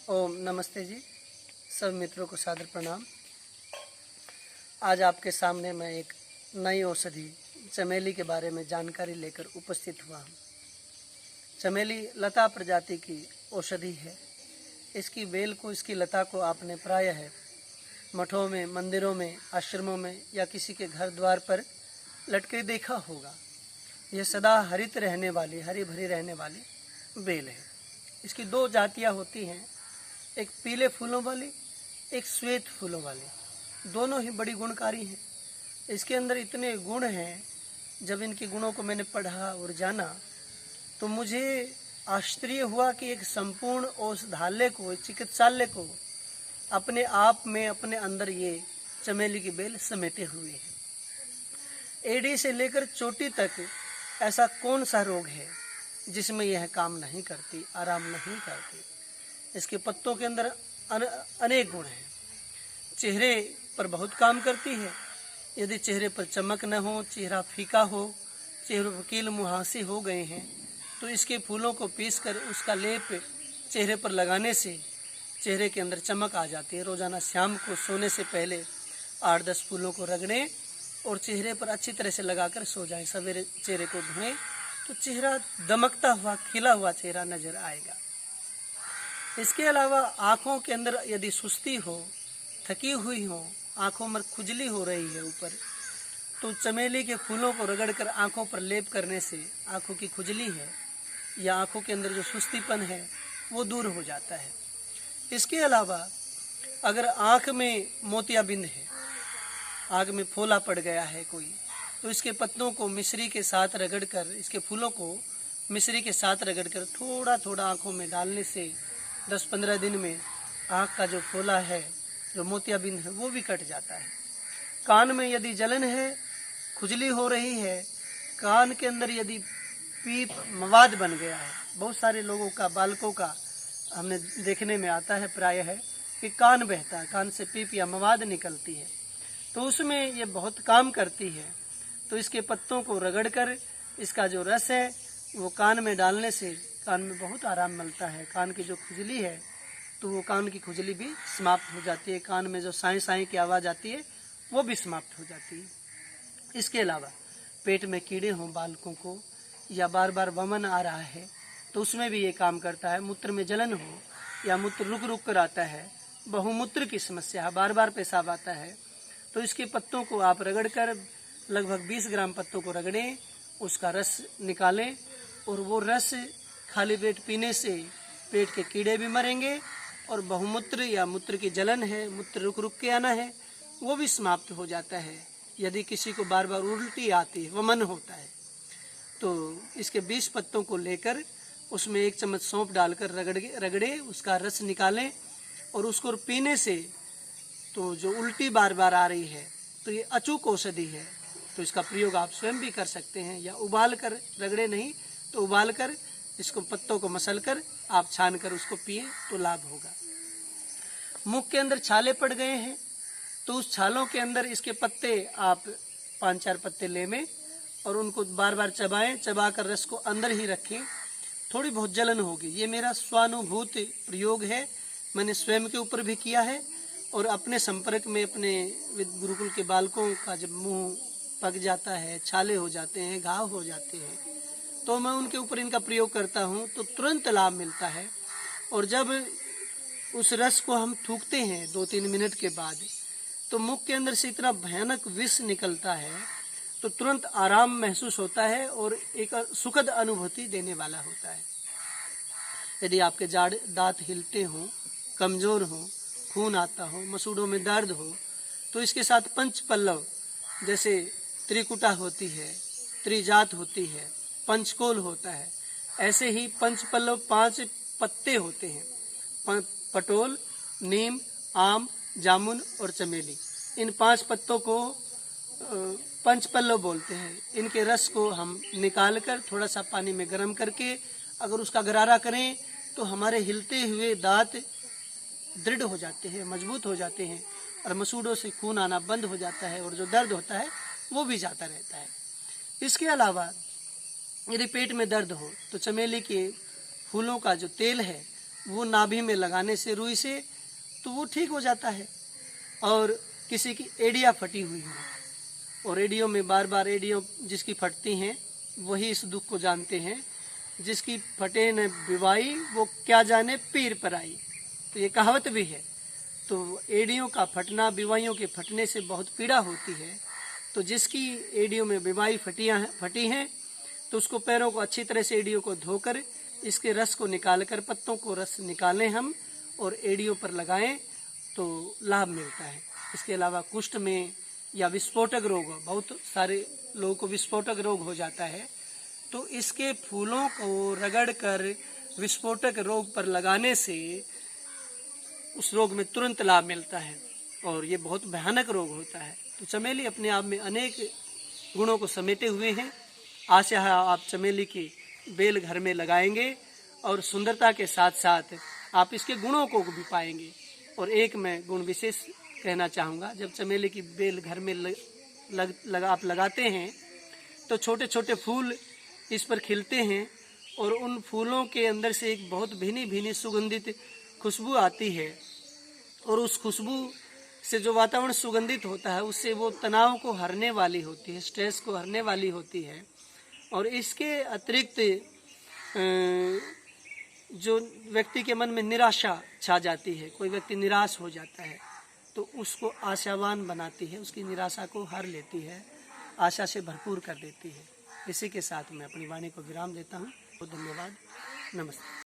ओम नमस्ते जी। सब मित्रों को सादर प्रणाम। आज आपके सामने मैं एक नई औषधि चमेली के बारे में जानकारी लेकर उपस्थित हुआ हूँ। चमेली लता प्रजाति की औषधि है। इसकी बेल को, इसकी लता को आपने प्रायः मठों में, मंदिरों में, आश्रमों में या किसी के घर द्वार पर लटके देखा होगा। यह सदा हरित रहने वाली, हरी भरी रहने वाली बेल है। इसकी दो जातियाँ होती हैं, एक पीले फूलों वाली, एक श्वेत फूलों वाली। दोनों ही बड़ी गुणकारी हैं। इसके अंदर इतने गुण हैं, जब इनके गुणों को मैंने पढ़ा और जाना तो मुझे आश्चर्य हुआ कि एक संपूर्ण औषधालय को, चिकित्सालय को अपने आप में, अपने अंदर ये चमेली की बेल समेटे हुए है। एड़ी से लेकर चोटी तक ऐसा कौन सा रोग है जिसमें यह काम नहीं करती, आराम नहीं करती। इसके पत्तों के अंदर अनेक गुण हैं। चेहरे पर बहुत काम करती है। यदि चेहरे पर चमक न हो, चेहरा फीका हो, चेहरे पर कील मुहासे हो गए हैं, तो इसके फूलों को पीसकर उसका लेप चेहरे पर लगाने से चेहरे के अंदर चमक आ जाती है। रोजाना शाम को सोने से पहले 8-10 फूलों को रगड़ें और चेहरे पर अच्छी तरह से लगाकर सो जाएं। सवेरे चेहरे को धोएं तो चेहरा दमकता हुआ, खिला हुआ चेहरा नजर आएगा। इसके अलावा आँखों के अंदर यदि सुस्ती हो, थकी हुई हो, आँखों में खुजली हो रही है ऊपर, तो चमेली के फूलों को रगड़कर आँखों पर लेप करने से आँखों की खुजली है या आँखों के अंदर जो सुस्तीपन है वो दूर हो जाता है। इसके अलावा अगर आँख में मोतियाबिंद है, आँख में फोला पड़ गया है कोई, तो इसके पत्तों को मिश्री के साथ रगड़कर, इसके फूलों को मिश्री के साथ रगड़कर थोड़ा थोड़ा आँखों में डालने से 10-15 दिन में आँख का जो फोला है, जो मोतियाबिंद है, वो भी कट जाता है। कान में यदि जलन है, खुजली हो रही है, कान के अंदर यदि पीप मवाद बन गया है, बहुत सारे लोगों का, बालकों का हमने देखने में आता है प्रायः है कि कान बहता है, कान से पीप या मवाद निकलती है, तो उसमें ये बहुत काम करती है। तो इसके पत्तों को रगड़कर इसका जो रस है वो कान में डालने से कान में बहुत आराम मिलता है। कान की जो खुजली है तो वो कान की खुजली भी समाप्त हो जाती है। कान में जो साई साई की आवाज़ आती है वो भी समाप्त हो जाती है। इसके अलावा पेट में कीड़े हों बालकों को, या बार बार वमन आ रहा है, तो उसमें भी ये काम करता है। मूत्र में जलन हो या मूत्र रुक रुक कर आता है, बहुमूत्र की समस्या है, बार बार पेशाब आता है, तो इसके पत्तों को आप रगड़कर, लगभग 20 ग्राम पत्तों को रगड़ें, उसका रस निकालें और वो रस खाली पेट पीने से पेट के कीड़े भी मरेंगे और बहुमूत्र या मूत्र की जलन है, मूत्र रुक रुक के आना है, वो भी समाप्त हो जाता है। यदि किसी को बार बार उल्टी आती है, वमन होता है, तो इसके 20 पत्तों को लेकर उसमें 1 चम्मच सौंफ डालकर रगड़े, उसका रस निकालें और उसको पीने से तो जो उल्टी बार बार आ रही है तो ये अचूक औषधि है। तो इसका प्रयोग आप स्वयं भी कर सकते हैं, या उबाल कर, रगड़े नहीं तो उबाल कर इसको, पत्तों को मसल कर आप छान कर उसको पिए तो लाभ होगा। मुख के अंदर छाले पड़ गए हैं तो उस छालों के अंदर इसके पत्ते आप 5-4 पत्ते लें और उनको बार बार चबाएं, चबा कर रस को अंदर ही रखें। थोड़ी बहुत जलन होगी, ये मेरा स्वानुभूत प्रयोग है, मैंने स्वयं के ऊपर भी किया है और अपने संपर्क में, अपने गुरुकुल के बालकों का जब मुंह पक जाता है, छाले हो जाते हैं, घाव हो जाते हैं, तो मैं उनके ऊपर इनका प्रयोग करता हूं तो तुरंत लाभ मिलता है। और जब उस रस को हम थूकते हैं 2-3 मिनट के बाद, तो मुख के अंदर से इतना भयानक विष निकलता है तो तुरंत आराम महसूस होता है और एक सुखद अनुभूति देने वाला होता है। यदि आपके दांत हिलते हों, कमजोर हों, खून आता हो, मसूड़ों में दर्द हो, तो इसके साथ पंचपल्लव, जैसे त्रिकुटा होती है, त्रिजात होती है, पंचकोल होता है, ऐसे ही पंचपल्लव 5 पत्ते होते हैं, पटोल, नीम, आम, जामुन और चमेली। इन 5 पत्तों को पंचपल्लव बोलते हैं। इनके रस को हम निकाल कर थोड़ा सा पानी में गर्म करके अगर उसका गरारा करें तो हमारे हिलते हुए दांत दृढ़ हो जाते हैं, मजबूत हो जाते हैं और मसूड़ों से खून आना बंद हो जाता है और जो दर्द होता है वो भी जाता रहता है। इसके अलावा यदि पेट में दर्द हो तो चमेली के फूलों का जो तेल है वो नाभि में लगाने से रुई से तो वो ठीक हो जाता है। और किसी की एड़ियाँ फटी हुई हो और एड़ियों में बार बार एड़ियों जिसकी फटती हैं वही इस दुख को जानते हैं। जिसकी फटे न बिवाई वो क्या जाने पीर पर आई, तो ये कहावत भी है। तो एड़ियों का फटना, बिवाइयों के फटने से बहुत पीड़ा होती है। तो जिसकी एड़ियों में बिवाई फटी हैं तो उसको पैरों को अच्छी तरह से एड़ियों को धोकर इसके रस को निकालकर, पत्तों को रस निकालें हम और एड़ियों पर लगाएं तो लाभ मिलता है। इसके अलावा कुष्ठ में या विस्फोटक रोग, बहुत सारे लोगों को विस्फोटक रोग हो जाता है, तो इसके फूलों को रगड़कर विस्फोटक रोग पर लगाने से उस रोग में तुरंत लाभ मिलता है और ये बहुत भयानक रोग होता है। तो चमेली अपने आप में अनेक गुणों को समेटे हुए हैं। आशा है आप चमेली की बेल घर में लगाएंगे और सुंदरता के साथ साथ आप इसके गुणों को भी पाएंगे। और एक मैं गुण विशेष कहना चाहूँगा, जब चमेली की बेल घर में आप लगाते हैं तो छोटे छोटे फूल इस पर खिलते हैं और उन फूलों के अंदर से एक बहुत भीनी भीनी सुगंधित खुशबू आती है। और उस खुशबू से जो वातावरण सुगंधित होता है उससे वो तनाव को हरने वाली होती है, स्ट्रेस को हरने वाली होती है। और इसके अतिरिक्त जो व्यक्ति के मन में निराशा छा जाती है, कोई व्यक्ति निराश हो जाता है, तो उसको आशावान बनाती है, उसकी निराशा को हर लेती है, आशा से भरपूर कर देती है। इसी के साथ मैं अपनी वाणी को विराम देता हूँ। बहुत धन्यवाद। नमस्ते।